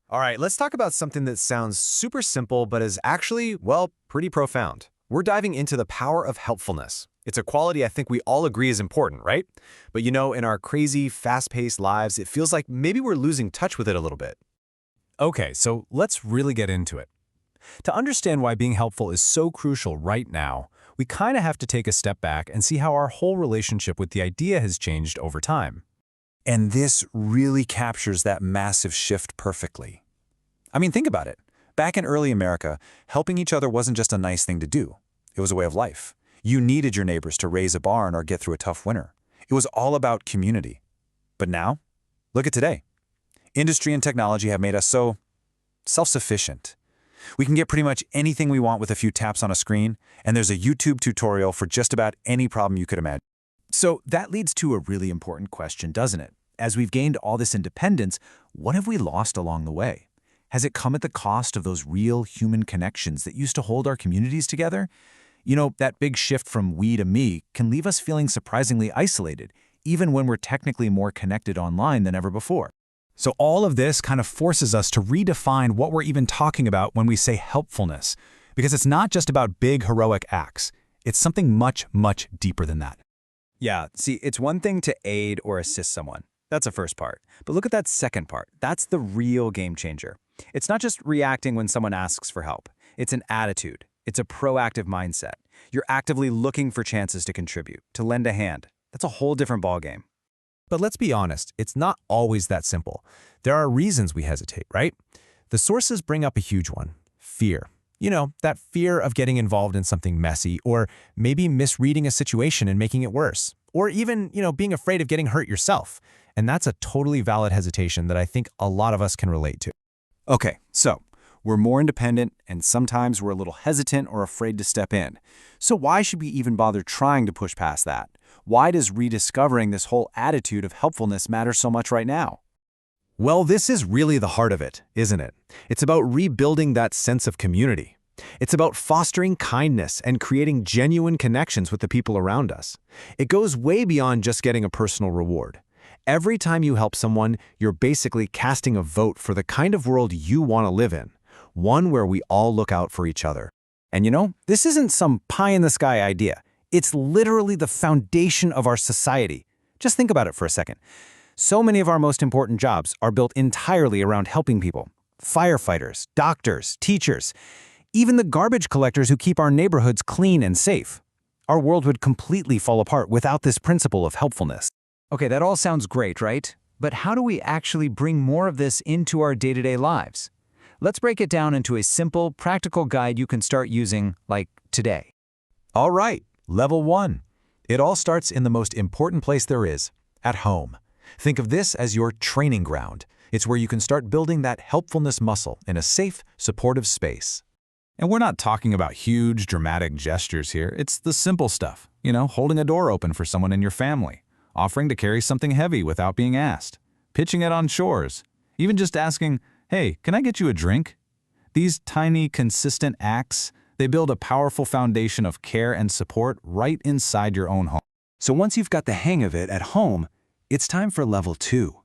All right, let's talk about something that sounds super simple but is actually, well, pretty profound. We're diving into the power of helpfulness. It's a quality I think we all agree is important, right? But in our crazy, fast-paced lives, it feels like maybe we're losing touch with it a little bit. Okay, so let's really get into it. To understand why being helpful is so crucial right now, we kind of have to take a step back and see how our whole relationship with the idea has changed over time. And this really captures that massive shift perfectly. I mean, think about it. Back in early America, helping each other wasn't just a nice thing to do. It was a way of life. You needed your neighbors to raise a barn or get through a tough winter. It was all about community. But now, look at today. Industry and technology have made us so self-sufficient. We can get pretty much anything we want with a few taps on a screen, and there's a YouTube tutorial for just about any problem you could imagine. So that leads to a really important question, doesn't it? As we've gained all this independence, what have we lost along the way? Has it come at the cost of those real human connections that used to hold our communities together? That big shift from we to me can leave us feeling surprisingly isolated, even when we're technically more connected online than ever before. So all of this kind of forces us to redefine what we're even talking about when we say helpfulness, because it's not just about big heroic acts. It's something much, much deeper than that. Yeah, see, it's one thing to aid or assist someone. That's the first part. But look at that second part. That's the real game changer. It's not just reacting when someone asks for help. It's an attitude. It's a proactive mindset. You're actively looking for chances to contribute, to lend a hand. That's a whole different ballgame. But let's be honest, it's not always that simple. There are reasons we hesitate, right? The sources bring up a huge one: fear. That fear of getting involved in something messy, or maybe misreading a situation and making it worse, or even, being afraid of getting hurt yourself. And that's a totally valid hesitation that I think a lot of us can relate to. Okay, so we're more independent, and sometimes we're a little hesitant or afraid to step in. So why should we even bother trying to push past that? Why does rediscovering this whole attitude of helpfulness matter so much right now? Well, this is really the heart of it, isn't it? It's about rebuilding that sense of community. It's about fostering kindness and creating genuine connections with the people around us. It goes way beyond just getting a personal reward. Every time you help someone, you're basically casting a vote for the kind of world you want to live in, one where we all look out for each other. And this isn't some pie-in-the-sky idea. It's literally the foundation of our society. Just think about it for a second. So many of our most important jobs are built entirely around helping people. Firefighters, doctors, teachers, even the garbage collectors who keep our neighborhoods clean and safe. Our world would completely fall apart without this principle of helpfulness. Okay, that all sounds great, right? But how do we actually bring more of this into our day-to-day lives? Let's break it down into a simple, practical guide you can start using, like today. All right, level 1. It all starts in the most important place there is, at home. Think of this as your training ground. It's where you can start building that helpfulness muscle in a safe, supportive space. And we're not talking about huge, dramatic gestures here. It's the simple stuff. Holding a door open for someone in your family, offering to carry something heavy without being asked, pitching it on chores, even just asking, "Hey, can I get you a drink?" These tiny, consistent acts, they build a powerful foundation of care and support right inside your own home. So once you've got the hang of it at home, it's time for level 2.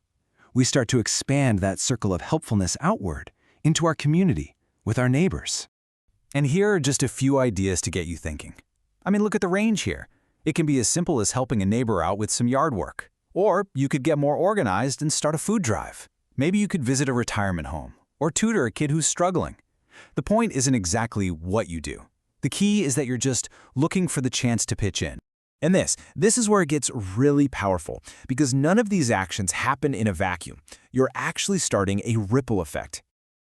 We start to expand that circle of helpfulness outward into our community with our neighbors. And here are just a few ideas to get you thinking. I mean, look at the range here. It can be as simple as helping a neighbor out with some yard work. Or you could get more organized and start a food drive. Maybe you could visit a retirement home or tutor a kid who's struggling. The point isn't exactly what you do. The key is that you're just looking for the chance to pitch in. And this is where it gets really powerful, because none of these actions happen in a vacuum. You're actually starting a ripple effect.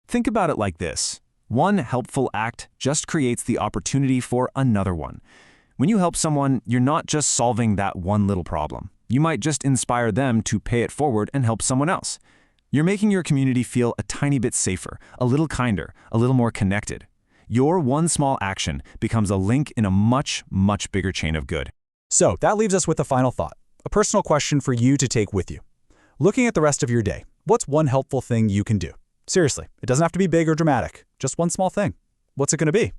Think about it like this. One helpful act just creates the opportunity for another one. When you help someone, you're not just solving that one little problem. You might just inspire them to pay it forward and help someone else. You're making your community feel a tiny bit safer, a little kinder, a little more connected. Your one small action becomes a link in a much, much bigger chain of good. So that leaves us with a final thought, a personal question for you to take with you. Looking at the rest of your day, what's one helpful thing you can do? Seriously, it doesn't have to be big or dramatic, just one small thing. What's it going to be?